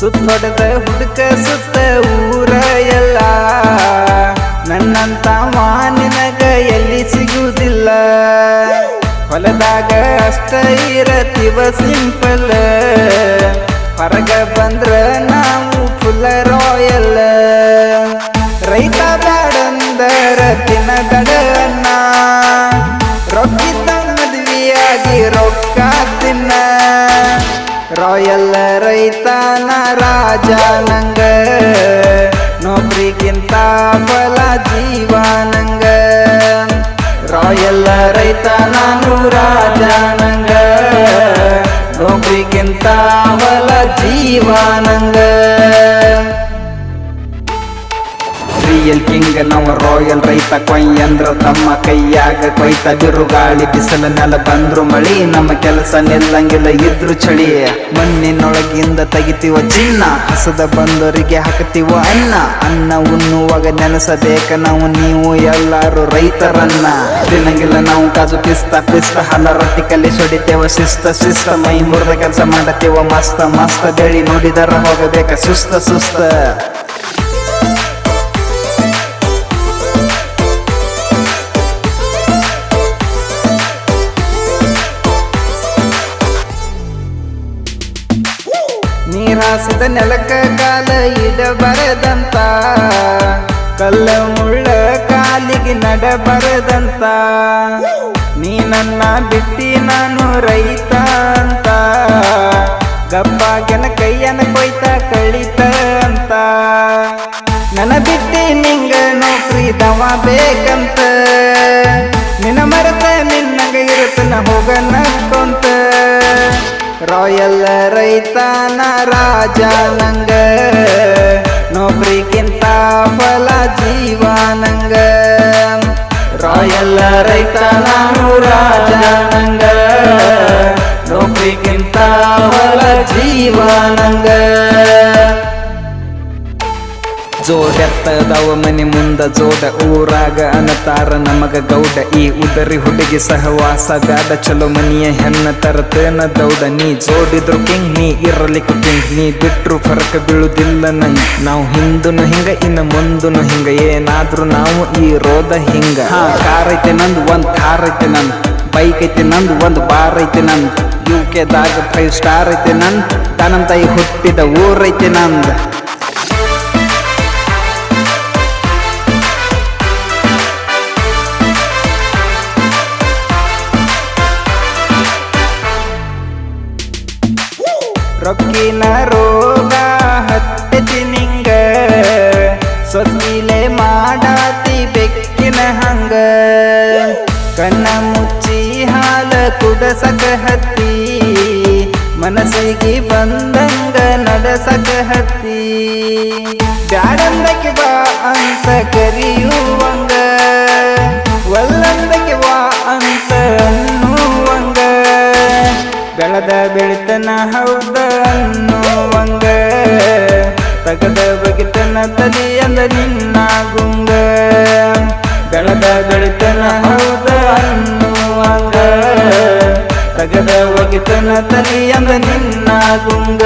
ಸುತ್ತೊಡೆದ ಹುಡುಕ ಸುತ್ತ ಊರ ಎಲ್ಲ ನನ್ನಂತ ನಿನಗ ಎಲ್ಲಿ ಸಿಗುವುದಿಲ್ಲ ಹೊಲದಾಗ ಅಷ್ಟ ಇರತೀವ ಸಿಂಪಲ್ ಹೊರಗ ಬಂದ್ರ ನಾವು ಫುಲ್ ರಾಯಲ್ ರೈತ ಬ್ಯಾಡಂದರ ತಿನ್ನದಡ ಅನ್ನ ರೊಕ್ಕಿದ್ದ ಮದುವೆಯಾಗಿ ರೊಕ್ಕ ತಿನ್ನ ರಾಯಲ್ ರೈತನ ರಾಜ ನಂಗ ನೌಕರಿಗಿಂತ ಫಲ ಜೀವ ನಂಗ ರಾಯಲ್ ರೈತ ನಾನು ರಾಜ ನಂಗ ನೌಕರಿಗಿಂತ ಫಲ ಜೀವ ನಂಗ ರಿಯಲ್ ಕಿಂಗ್ ನಾವು ರಾಯಲ್ ರೈತ ಕೊಯ್ ಅಂದ್ರ ತಮ್ಮ ಕೈಯಾಗ ಕೊಯ್ತ ಬಿರುಗಾಳಿ ಬಿಸಿಲ ನೆಲ ಬಂದ್ರು ಮಳಿ ನಮ್ಮ ಕೆಲಸ ನಿಲ್ಲಂಗಿಲ್ಲ ಇದ್ರು ಚಳಿ ಮಣ್ಣಿನೊಳಗಿಂದ ತೆಗಿತೀವ ಚಿನ್ನ ಹಸದ ಬಂದವರಿಗೆ ಹಾಕತೀವ ಅನ್ನ ಉಣ್ಣುವಾಗ ನೆನೆಸಬೇಕ ನಾವು ನೀವು ಎಲ್ಲಾರು ರೈತರನ್ನ ತಿನ್ನಂಗಿಲ್ಲ ನಾವು ಕಾಜು ಪಿಸ್ತ ಹಲ ರೊಟ್ಟಿ ಕಲ್ಲಿ ಸೊಡಿತೇವ ಶಿಸ್ತ ಮೈ ಮುರ್ದ ಕೆಲಸ ಮಾಡತೇವ ಮಸ್ತ ಬೆಳಿ ನೋಡಿದರ ಹೋಗಬೇಕ ಸುಸ್ತ ನೀರಾಸಿದ ನೆಲಕ್ಕ ಕಾಲ ಇಡಬಾರದಂತ ಕಲ್ಲ ಮುಳ್ಳ ಕಾಲಿಗೆ ನಡಬಾರದಂತ ನೀ ನನ್ನ ಬಿಟ್ಟಿ ನಾನು ರೈತ ಅಂತ ಗಪ್ಪಾಗೆನ ಕೈಯನ ಕೊಯ್ತ ಕಳಿತ ಅಂತ ನನ್ನ ಬಿಟ್ಟಿ ನಿಂಗ ನೌಕರಿ ದವ ಬೇಕಂತ ನಿನ್ನ ಮರೆತ ನಿನ್ನಂಗ ಇರುತ್ತನ ಹೋಗ ನಕ್ಕೊಂತ ರಾಯಲ್ ರೈತನ ರಾಜ ನಂಗ ನೌಕರಿಗಿಂತ ಫಲ ಜೀವ ನಂಗ ರಾಯಲ್ ರೈತ ನಾನು ರಾಜ ನಂಗ ನೌಕರಿಗಿಂತ ಫಲ ಜೀವ ನಂಗ ಜೋಡೆತ್ತದವ ಮನೆ ಮುಂದ ಜೋಡ ಊರಾಗ ಅನ್ನತಾರ ನಮಗ ಗೌಡ ಈ ಉದರಿ ಹುಡುಗಿ ಸಹವಾಸ ಬ್ಯಾಡ ಚಲೋ ಮನಿಯ ಹೆಣ್ಣ ತರತೇನ ದೌಡ ನೀ ಜೋಡಿದ್ರು ಕಿಂಗ್ ನೀ ಇರಲಿಕ್ಕೆ ಕಿಂಗ್ ನೀ ಬಿಟ್ರು ಫರಕ ಬೀಳುದಿಲ್ಲ ನಂಗ ನಾವು ಹಿಂದನು ಹಿಂಗ ಇನ್ನು ಮುಂದನು ಹಿಂಗ ಏನಾದ್ರು ನಾವು ಈ ರೋದ ಹಿಂಗ ಕಾರ್ ಐತೆ ನಂದು ಒಂದ್ ಕಾರ್ ಐತೆ ನಂದು ಬೈಕ್ ಐತೆ ನಂದು ಒಂದು ಬಾರ್ ಐತೆ ನಂದು UK-ದಾಗ 5 ಸ್ಟಾರ್ ಐತೆ ನಂದು ತನಂತಾಯಿ ಹುಟ್ಟಿದ ಊರೈತೆ ನಂದು ರೊಕ್ಕಿನ ರೋಗ ಹತ್ತತಿ ನಿಂಗ ಸೊತ್ತಿಲೆ ಮಾಡಾತಿ ಬೆಕ್ಕಿನ ಹಂಗ ಕಣ್ಣ ಮುಚ್ಚಿ ಹಾಲ ಕುಡಸಕ ಹತ್ತಿ ಮನಸ್ಸಿಗೆ ಬಂದಂಗ ನಡಸಕ ಹತ್ತಿ ಬ್ಯಾಡಂದಕ್ಕೆ ಬಾ ಅಂತ ಕರಿಯುವಂಗ ಒಲ್ಲಂದಕ್ಕೆ ಬಾ ಅಂತ ಅನ್ನುವಂಗ ಬೆಳೆದ ಬೆಳಿತನ ಹೌದ ಅನ್ನುವಂಗ ತಗದ ಬಗಿತನ ತಲಿ ಅಂದ ನಿನ್ನ ಗುಂಗ ಬೆಳೆದ ಬೆಳಿತನ ಹೌದ ಅನ್ನುವಂಗ ತಗದ ಬಗಿತನ ತಲಿ ಅಂದ ನಿನ್ನ ಗುಂಗ